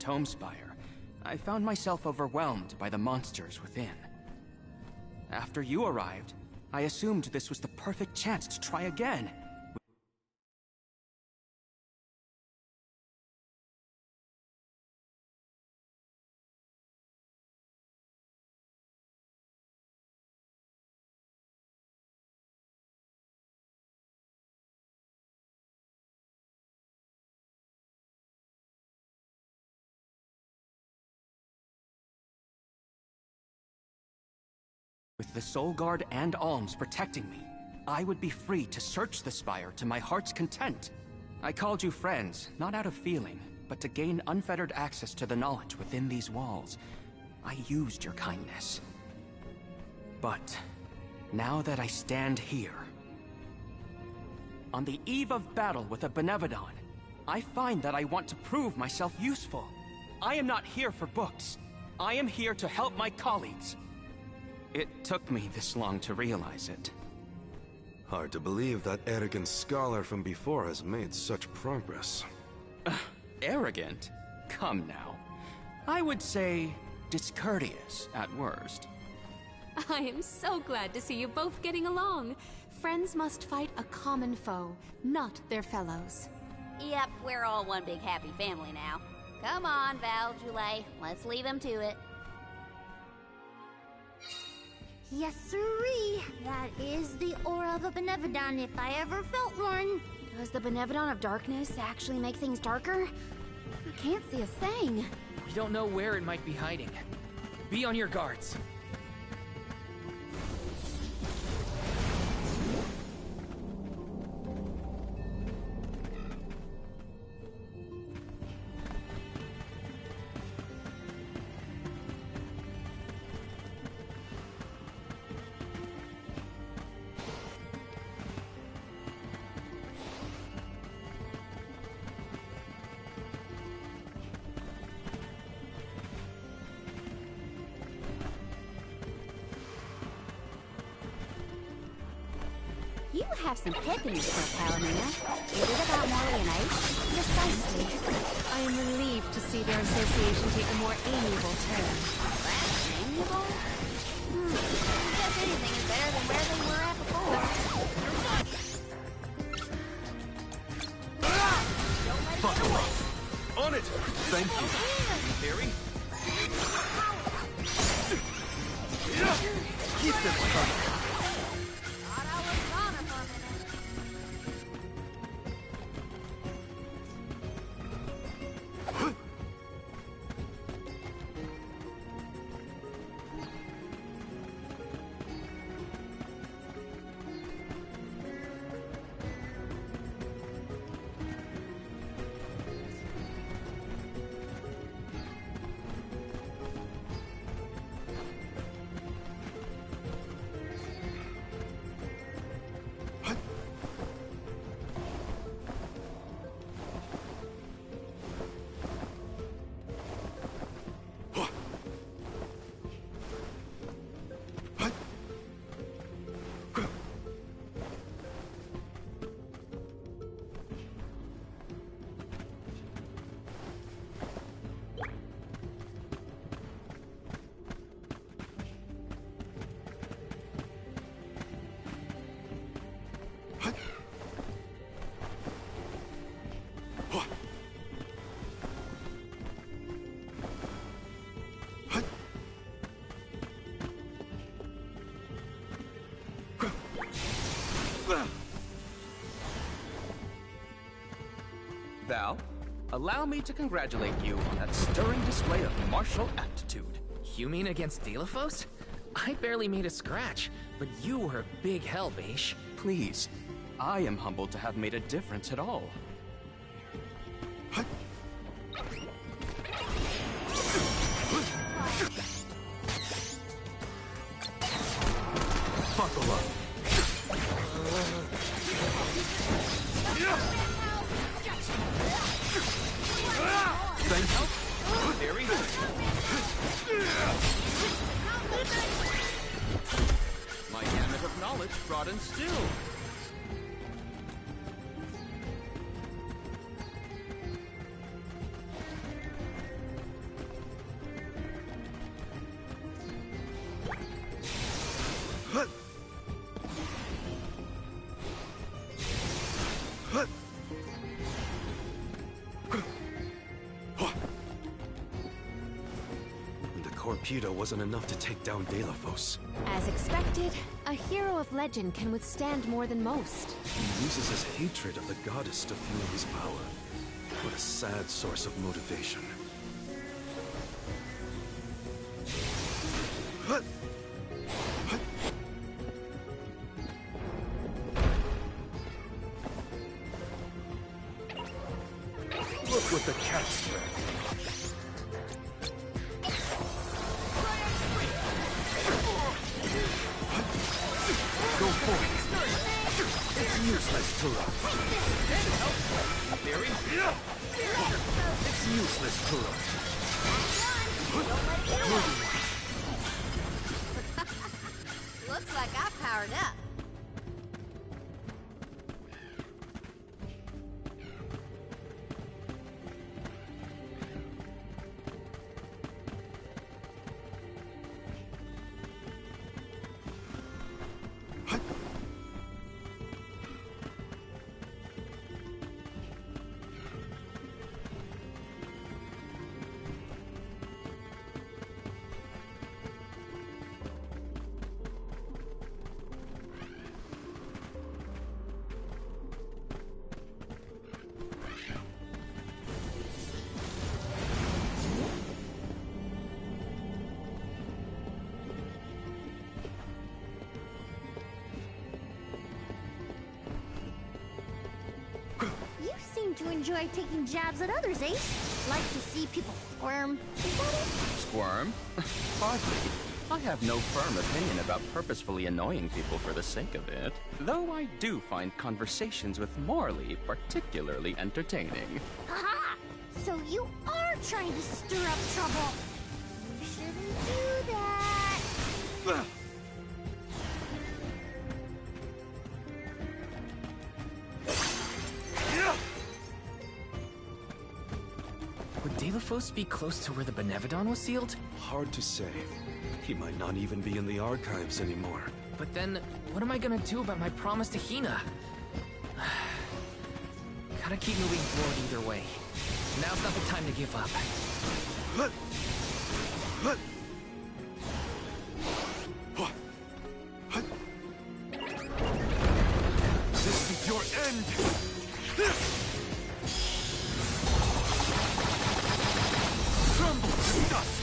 Tome Spire, I found myself overwhelmed by the monsters within. After you arrived, I assumed this was the perfect chance to try again. With the Soul Guard and Alms protecting me, I would be free to search the Spire to my heart's content. I called you friends, not out of feeling, but to gain unfettered access to the knowledge within these walls. I used your kindness. But now that I stand here, on the eve of battle with a Benevodon, I find that I want to prove myself useful. I am not here for books. I am here to help my colleagues. It took me this long to realize it. Hard to believe that arrogant scholar from before has made such progress. Arrogant? Come now. I would say discourteous at worst. I am so glad to see you both getting along. Friends must fight a common foe, not their fellows. Yep, we're all one big happy family now. Come on, Val, Joulay, let's leave him to it. Yes, sirree. That is the aura of a Benevodon if I ever felt one. Does the Benevodon of Darkness actually make things darker? I can't see a thing. We don't know where it might be hiding. Be on your guards. You have some pep in your step, Palomina. Is it about more alienation? Precisely. I am relieved to see their association take a more amiable turn. That's amiable? I guess anything is better than where they were at before. Buckle up! On it! Thank you. Theory? Keep them coming! Thought I was gone for a minute. Val, allow me to congratulate you on that stirring display of martial aptitude. You mean against Delphos? I barely made a scratch, but you were a big help, Aish. Please, I am humbled to have made a difference at all. Buckle up! Thank you. Theory? My gamut of knowledge broadens still. Corpita wasn't enough to take down Delafos. As expected, a hero of legend can withstand more than most. He uses his hatred of the goddess to fuel his power. What a sad source of motivation. Look what the cat spread. Go for it. It's useless to run. It's useless to run. Looks like I powered up. To enjoy taking jabs at others, eh? Like to see people squirm. Is that it? Squirm? Hardly. I have no firm opinion about purposefully annoying people for the sake of it. Though I do find conversations with Morley particularly entertaining. Haha! So you are trying to stir up trouble. You shouldn't do that. Would Delafos be close to where the Benevodon was sealed? Hard to say. He might not even be in the archives anymore. But then, what am I gonna do about my promise to Hina? Gotta keep moving forward either way. Now's not the time to give up. This is your end! Crumble to dust!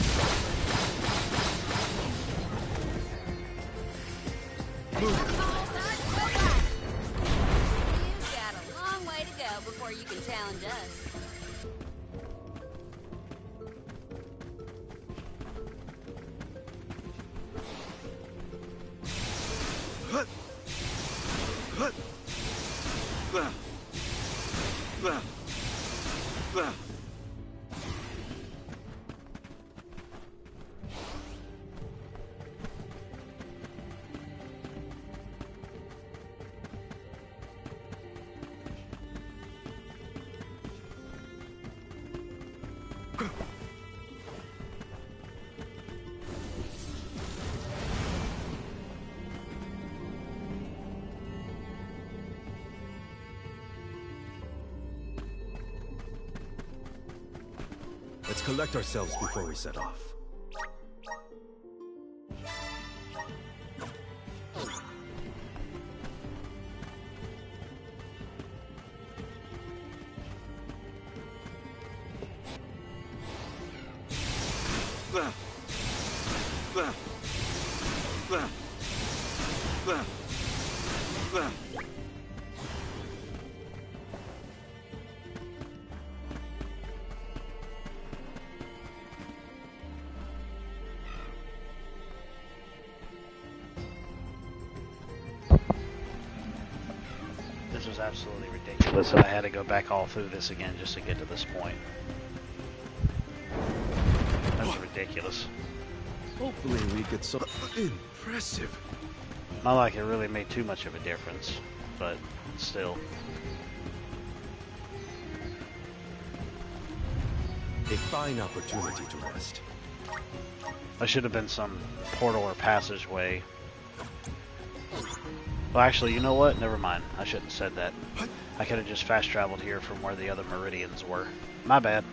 You've got a long way to go before you can challenge us. Let's collect ourselves before we set off. This was absolutely ridiculous that I had to go back all through this again just to get to this point. That's ridiculous. Hopefully we get some... Impressive. Not like it really made too much of a difference, but still. A fine opportunity to rest. There should have been some portal or passageway. Well, actually, you know what? Never mind. I shouldn't have said that. I could have just fast traveled here from where the other meridians were. My bad.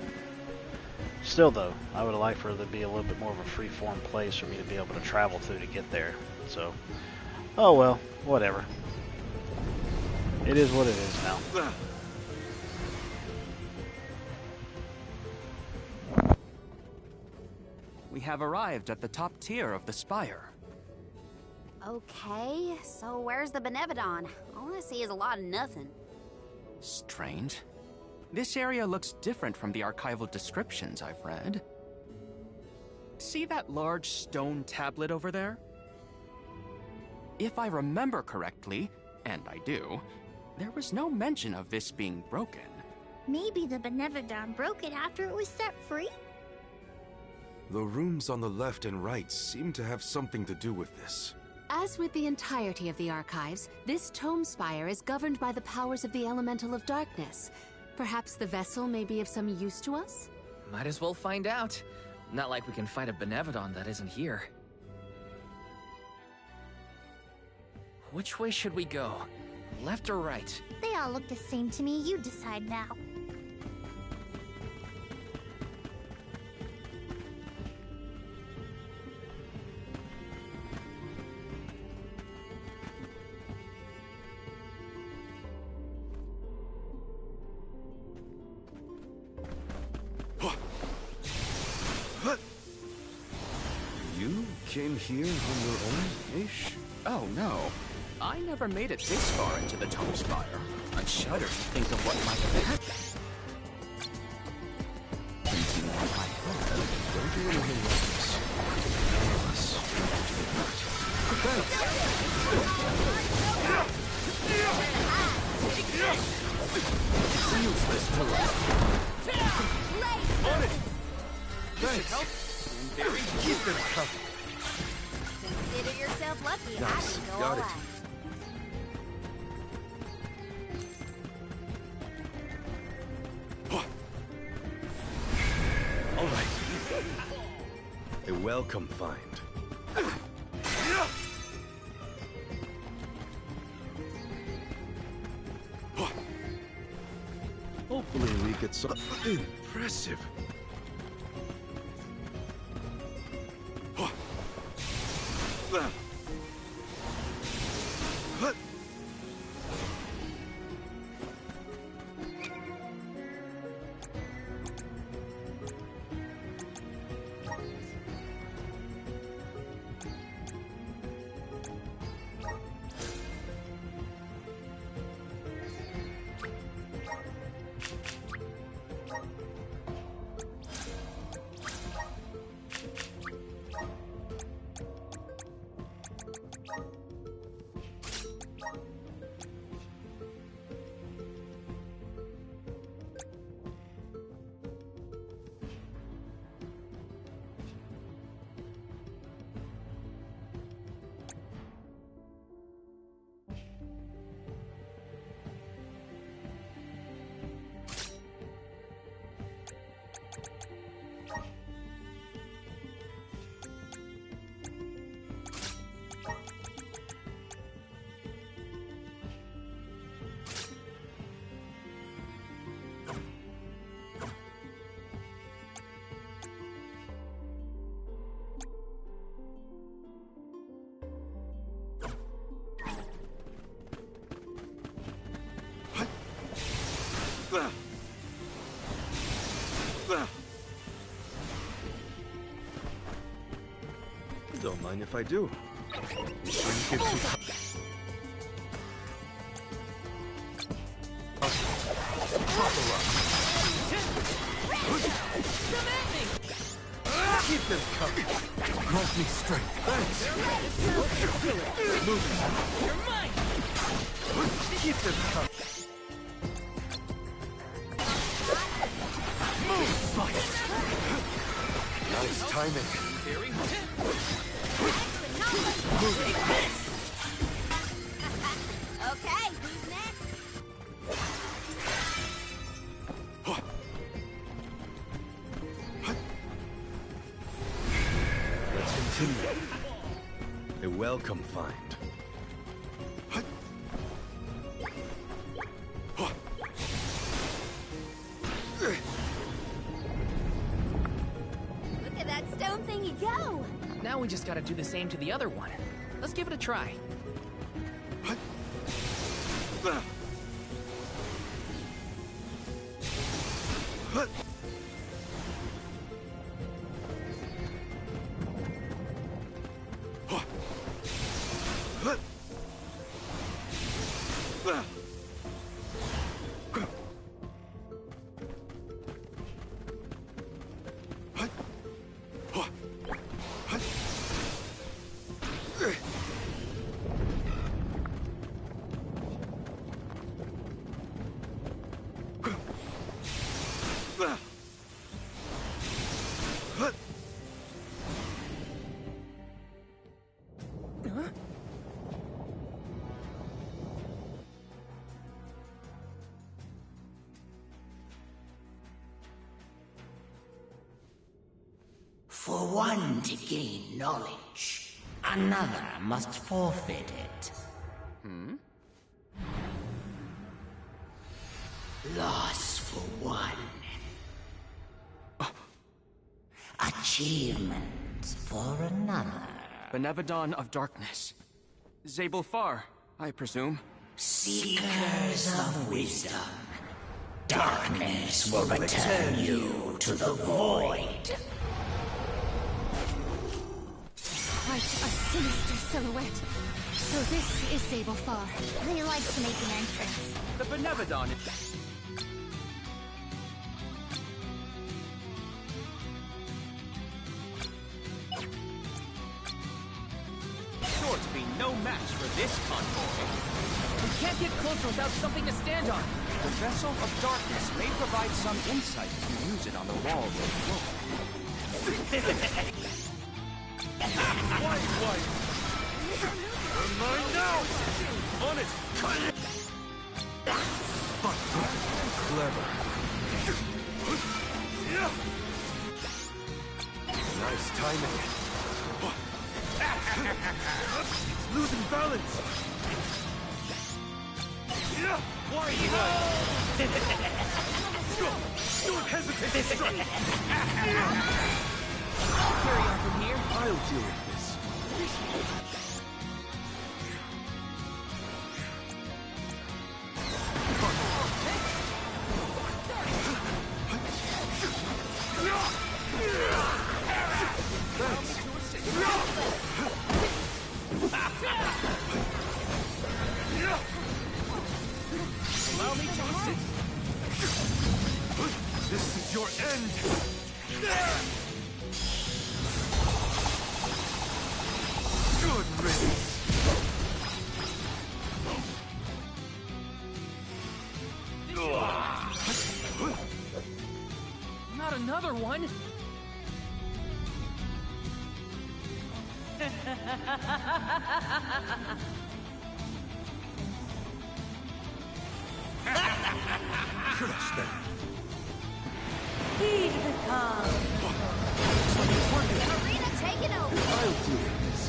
Still though, I would like for there to be a little bit more of a free-form place for me to be able to travel through to get there. So, oh well, whatever. It is what it is now. We have arrived at the top tier of the spire. Okay, so where's the Benevodon? All I see is a lot of nothing. Strange. This area looks different from the archival descriptions I've read. See that large stone tablet over there? If I remember correctly, and I do, there was no mention of this being broken. Maybe the Benevodon broke it after it was set free? The rooms on the left and right seem to have something to do with this. As with the entirety of the archives, this tome spire is governed by the powers of the Elemental of Darkness. Perhaps the vessel may be of some use to us? Might as well find out. Not like we can find a Benevodon that isn't here. Which way should we go? Left or right? They all look the same to me. You decide now. You came here on your own, Aish? Oh no. I never made it this far into the tome spire. I shudder to think of what might have happened. Thinking what I heard. Don't do anything like this. None of us want to do that. Useless to On it! Thanks! Keep them coming. Consider yourself lucky. Nice. I didn't go Got all it. out. All right. A welcome find. Hopefully we get some impressive. Don't mind if I do. You shouldn't get too... Keep them coming. Grant me strength. Thanks. Move. You're mine! Keep them coming. Move, fight. Nice timing. Very Okay, who's next? Let's continue. A welcome find. you go! Now we just gotta do the same to the other one. Let's give it a try. For one to gain knowledge, another must forfeit it. Loss for one. Achievement for another. Benevodon of Darkness. Zabel Far, I presume. Seekers of wisdom. Darkness will return you to the void. Quite a sinister silhouette. So this is Zabel Far. They like to make an entrance. The Benevodon. Sure to be no match for this convoy. We can't get closer without something to stand on. The Vessel of Darkness may provide some insight if you use it on the walls of the floor. White! Mine now! On it! Clever. Nice timing. It's losing balance. Why are you Don't hesitate to strike! Carry on from here. I'll deal with this. Allow me to assist. This is your end! Good riddance! Not another one. Crush them! Heed the call. Arena taken over. I'll deal with this.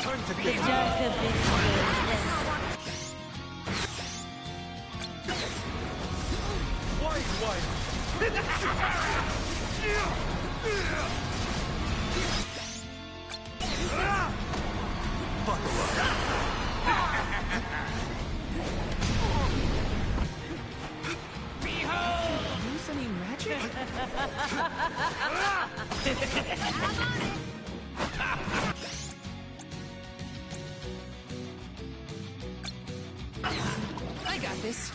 Time to get wide! Buckle up! Use any magic? I got this.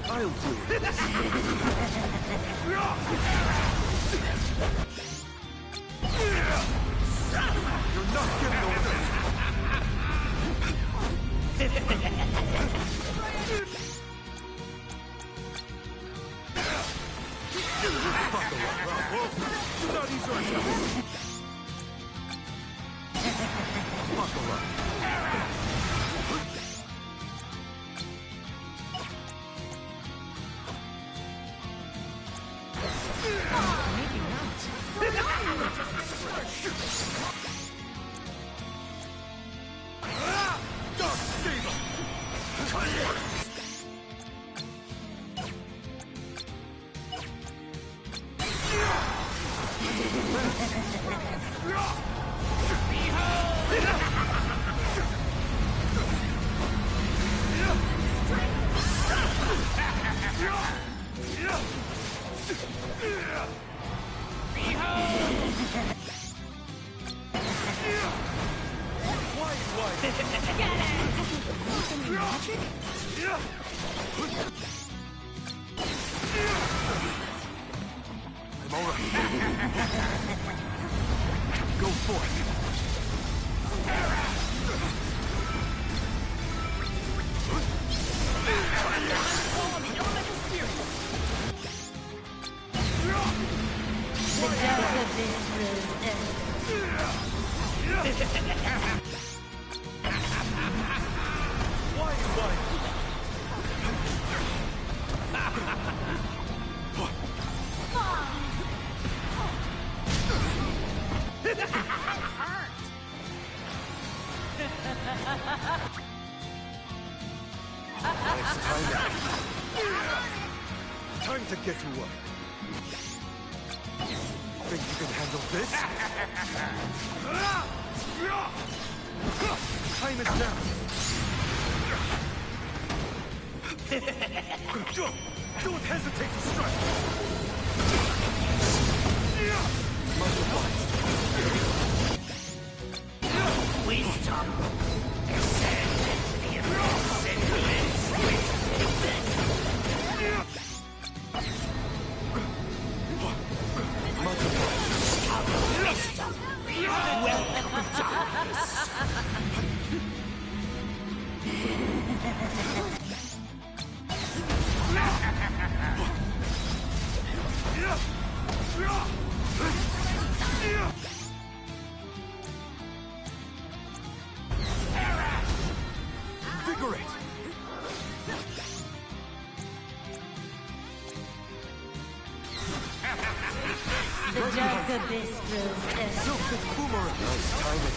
I'll do it. You're not getting away. Go for it. The death of this Time to get to work. Think you can handle this? Time is now. Don't hesitate to strike. Much obliged. wisdom. Invigorate! The dark abyss grows Silphid Boomerang! Nice timing.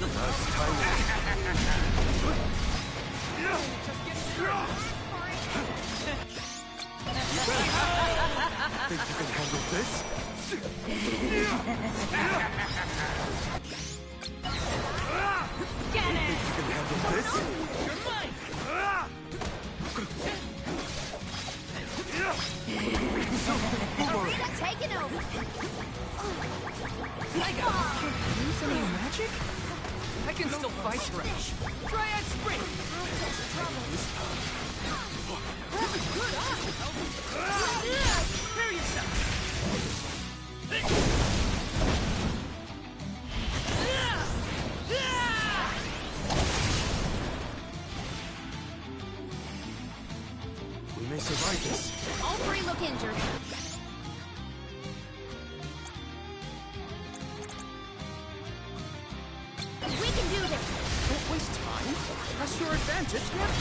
Nice timing. Think you can handle this? Get it! Think you can handle this? Boomerang! Taking over. Use any magic? I can still fight Thresh. Dryad Spring! Prepare yourself! We may survive this. All three look injured. We can do this. Don't waste time. Press your advantage now.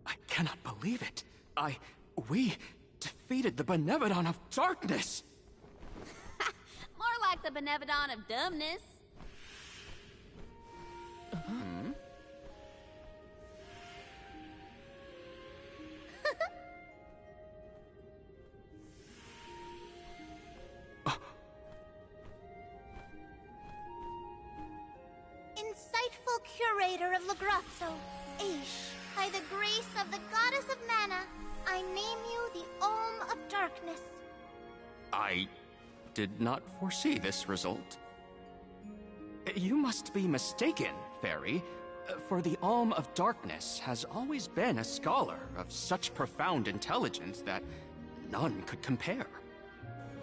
I cannot believe it. We defeated the Benevodon of Darkness. More like the Benevodon of dumbness. Insightful curator of Lagrazzo, Aish, by the grace of the goddess of mana, I name you the Olm of Darkness. I did not foresee this result. You must be mistaken, Fairy, for the Alm of Darkness has always been a scholar of such profound intelligence that none could compare.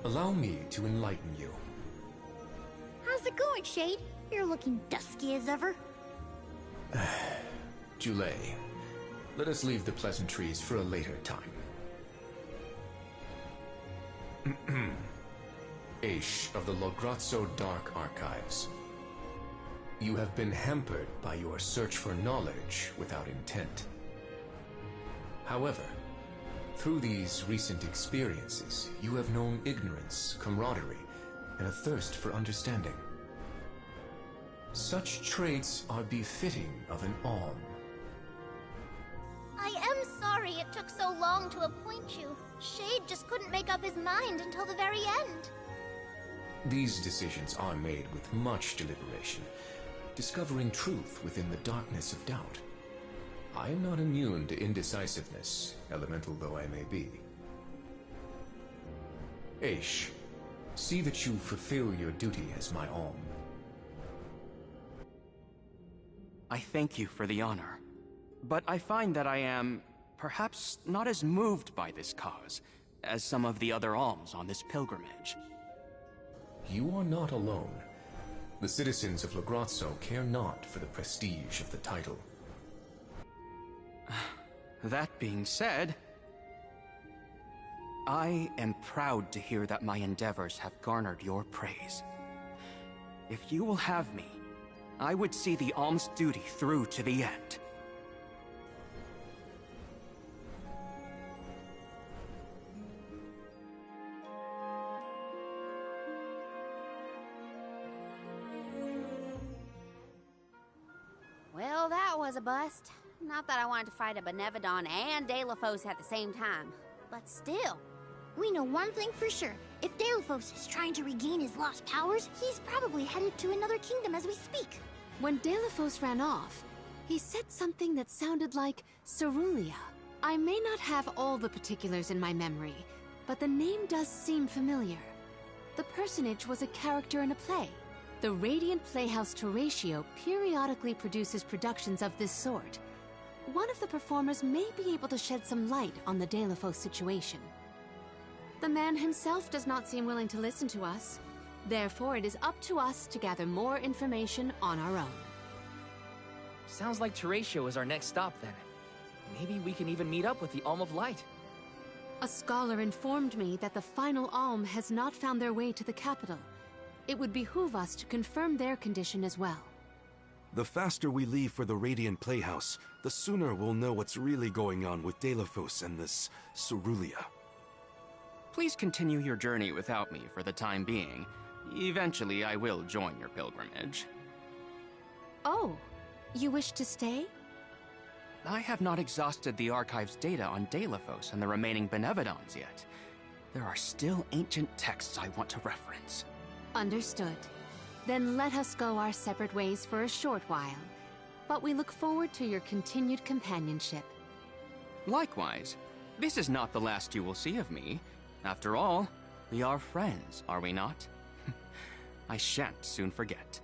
Allow me to enlighten you. How's it going, Shade? You're looking dusky as ever. Julay, let us leave the pleasantries for a later time. Aish of the Lograzzo Dark Archives. You have been hampered by your search for knowledge without intent. However, through these recent experiences, you have known ignorance, camaraderie, and a thirst for understanding. Such traits are befitting of an Alm. I am sorry it took so long to appoint you. Shade just couldn't make up his mind until the very end. These decisions are made with much deliberation, discovering truth within the darkness of doubt. I am not immune to indecisiveness, elemental though I may be. Aish, see that you fulfill your duty as my Alm. I thank you for the honor, but I find that I am perhaps not as moved by this cause as some of the other alms on this pilgrimage. You are not alone. The citizens of Lograzzo care not for the prestige of the title. That being said, I am proud to hear that my endeavors have garnered your praise. If you will have me, I would see the alms duty through to the end. Well, that was a bust. Not that I wanted to fight a Benevodon and Deilephos at the same time, but still. We know one thing for sure. If Deilephos is trying to regain his lost powers, he's probably headed to another kingdom as we speak. When Deilephos ran off, he said something that sounded like Cerulia. I may not have all the particulars in my memory, but the name does seem familiar. The personage was a character in a play. The Radiant Playhouse Terratio periodically produces productions of this sort. One of the performers may be able to shed some light on the Deilephos situation. The man himself does not seem willing to listen to us. Therefore, it is up to us to gather more information on our own. Sounds like Terratio is our next stop, then. Maybe we can even meet up with the Alm of Light. A scholar informed me that the final Alm has not found their way to the capital. It would behoove us to confirm their condition as well. The faster we leave for the Radiant Playhouse, the sooner we'll know what's really going on with Deilephos and this Cerulia. Please continue your journey without me for the time being. Eventually, I will join your pilgrimage. Oh, you wish to stay? I have not exhausted the archive's data on Deilephos and the remaining Benevodons yet. There are still ancient texts I want to reference. Understood. Then let us go our separate ways for a short while. But we look forward to your continued companionship. Likewise. This is not the last you will see of me. After all, we are friends, are we not? I shan't soon forget.